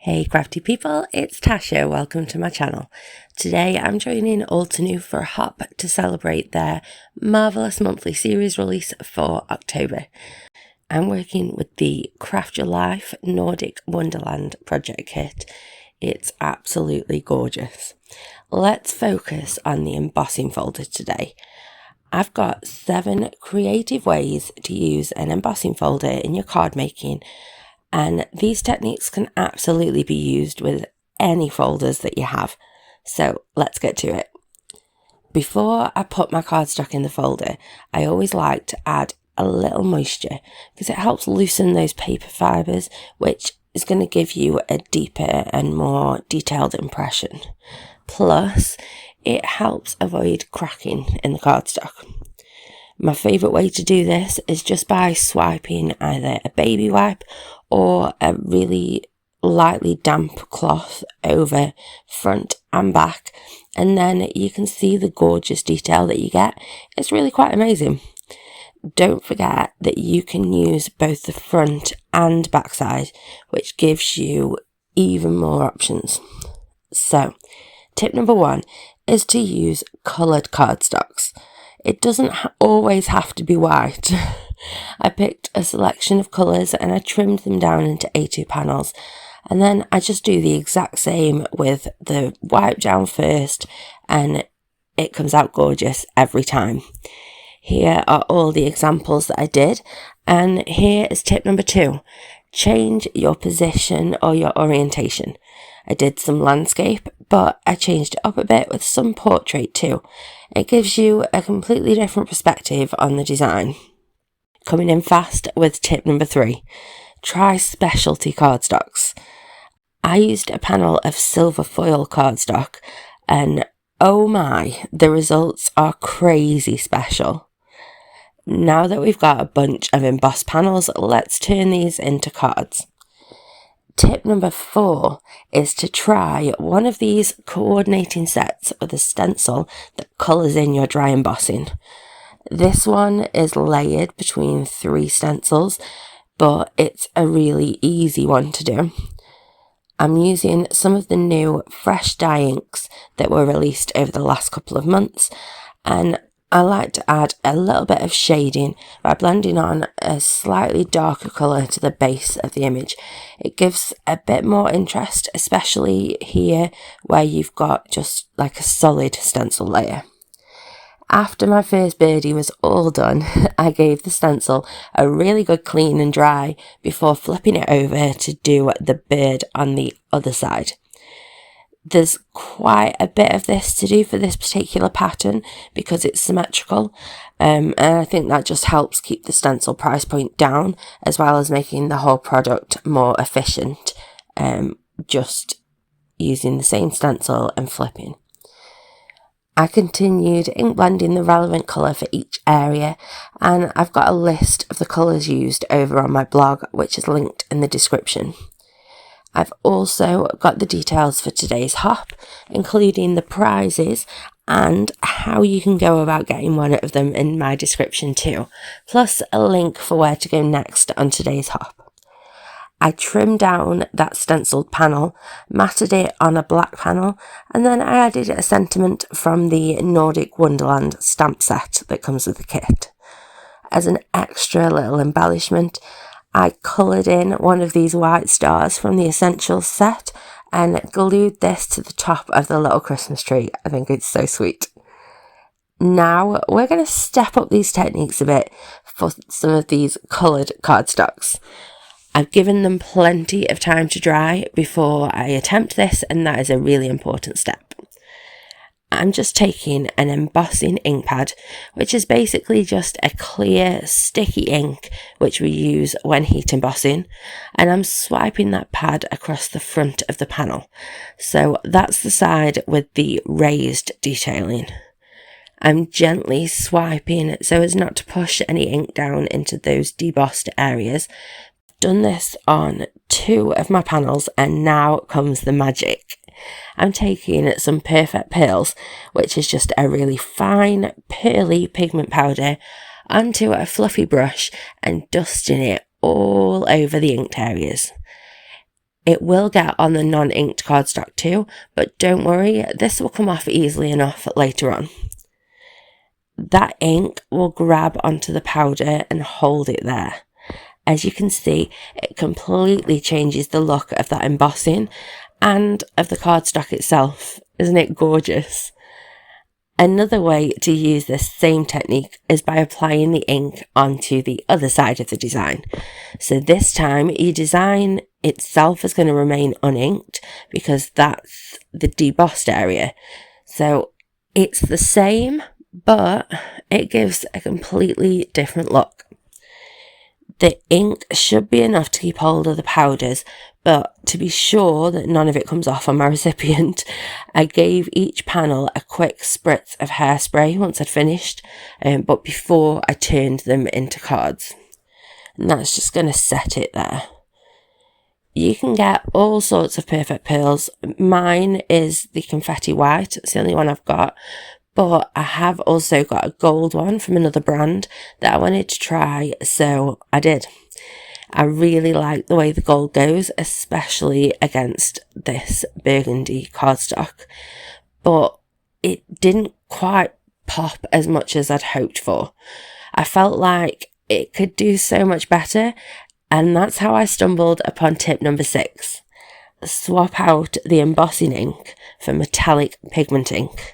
Hey crafty people, it's Tasha, welcome to my channel. Today I'm joining Altenew for a hop to celebrate their marvellous monthly series release for October. I'm working with the Craft Your Life Nordic Wonderland project kit. It's absolutely gorgeous. Let's focus on the embossing folder today. I've got 7 creative ways to use an embossing folder in your card making, and these techniques can absolutely be used with any folders that you have. So let's get to it. Before I put my cardstock in the folder, I always like to add a little moisture because it helps loosen those paper fibres, which is going to give you a deeper and more detailed impression. Plus, it helps avoid cracking in the cardstock. My favourite way to do this is just by swiping either a baby wipe or a really lightly damp cloth over front and back, and then you can see the gorgeous detail that you get. It's really quite amazing. Don't forget that you can use both the front and back side, which gives you even more options. So, tip number 1 is to use coloured cardstocks. It doesn't always have to be white. I picked a selection of colours and I trimmed them down into A2 panels, and then I just do the exact same with the wipe down first, and it comes out gorgeous every time. Here are all the examples that I did, and here is tip number 2. Change your position or your orientation. I did some landscape, but I changed it up a bit with some portrait too. It gives you a completely different perspective on the design. Coming in fast with tip number 3. Try specialty cardstocks. I used a panel of silver foil cardstock, and oh my, the results are crazy special. Now that we've got a bunch of embossed panels, let's turn these into cards. Tip number 4 is to try one of these coordinating sets with a stencil that colours in your dry embossing. This one is layered between 3 stencils, but it's a really easy one to do. I'm using some of the new fresh dye inks that were released over the last couple of months, and I like to add a little bit of shading by blending on a slightly darker colour to the base of the image. It gives a bit more interest, especially here where you've got just like a solid stencil layer. After my first birdie was all done, I gave the stencil a really good clean and dry before flipping it over to do the bird on the other side. There's quite a bit of this to do for this particular pattern because it's symmetrical, and I think that just helps keep the stencil price point down, as well as making the whole product more efficient, just using the same stencil and flipping. I continued ink blending the relevant colour for each area, and I've got a list of the colours used over on my blog, which is linked in the description. I've also got the details for today's hop, including the prizes and how you can go about getting one of them in my description too, plus a link for where to go next on today's hop. I trimmed down that stenciled panel, matted it on a black panel, and then I added a sentiment from the Nordic Wonderland stamp set that comes with the kit. As an extra little embellishment, I coloured in one of these white stars from the Essentials set and glued this to the top of the little Christmas tree. I think it's so sweet. Now we're going to step up these techniques a bit for some of these coloured cardstocks. I've given them plenty of time to dry before I attempt this, and that is a really important step. I'm just taking an embossing ink pad, which is basically just a clear sticky ink which we use when heat embossing, and I'm swiping that pad across the front of the panel. So that's the side with the raised detailing. I'm gently swiping so as not to push any ink down into those debossed areas. Done this on 2 of my panels, and now comes the magic. I'm taking some Perfect Pearls, which is just a really fine, pearly pigment powder, onto a fluffy brush and dusting it all over the inked areas. It will get on the non-inked cardstock too, but don't worry, this will come off easily enough later on. That ink will grab onto the powder and hold it there. As you can see, it completely changes the look of that embossing and of the cardstock itself. Isn't it gorgeous? Another way to use this same technique is by applying the ink onto the other side of the design. So this time your design itself is going to remain uninked because that's the debossed area. So it's the same, but it gives a completely different look. The ink should be enough to keep hold of the powders, but to be sure that none of it comes off on my recipient, I gave each panel a quick spritz of hairspray once I'd finished, but before I turned them into cards. And that's just going to set it there. You can get all sorts of perfect pearls. Mine is the confetti white, it's the only one I've got. But I have also got a gold one from another brand that I wanted to try, so I did. I really like the way the gold goes, especially against this burgundy cardstock. But it didn't quite pop as much as I'd hoped for. I felt like it could do so much better, and that's how I stumbled upon tip number 6. Swap out the embossing ink for metallic pigment ink.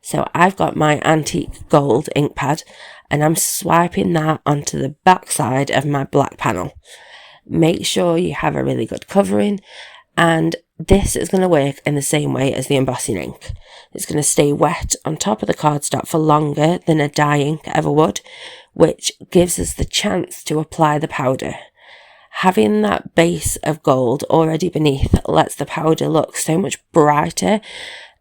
So I've got my antique gold ink pad and I'm swiping that onto the back side of my black panel. Make sure you have a really good covering, and this is going to work in the same way as the embossing ink. It's going to stay wet on top of the cardstock for longer than a dye ink ever would, which gives us the chance to apply the powder. Having that base of gold already beneath lets the powder look so much brighter,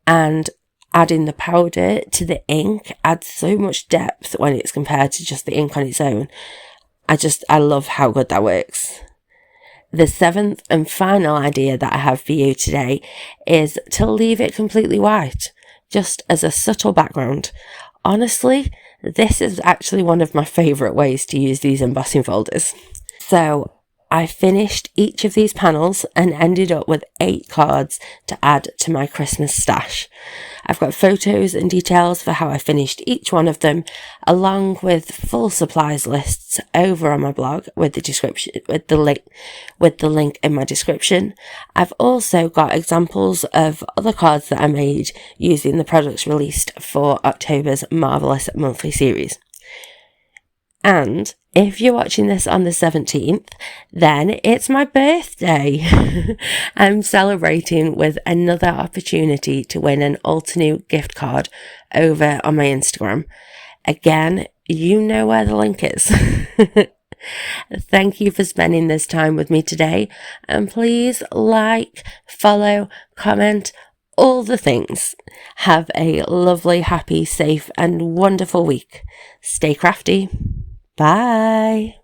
and adding the powder to the ink adds so much depth when it's compared to just the ink on its own. I love how good that works. The 7th and final idea that I have for you today is to leave it completely white, just as a subtle background. Honestly, this is actually one of my favourite ways to use these embossing folders. So I finished each of these panels and ended up with 8 cards to add to my Christmas stash. I've got photos and details for how I finished each one of them, along with full supplies lists over on my blog with the link in my description. I've also got examples of other cards that I made using the products released for October's Marvellous Monthly Series. And if you're watching this on the 17th, then it's my birthday. I'm celebrating with another opportunity to win an Altenew gift card over on my Instagram. Again, you know where the link is. Thank you for spending this time with me today. And please like, follow, comment, all the things. Have a lovely, happy, safe, and wonderful week. Stay crafty. Bye.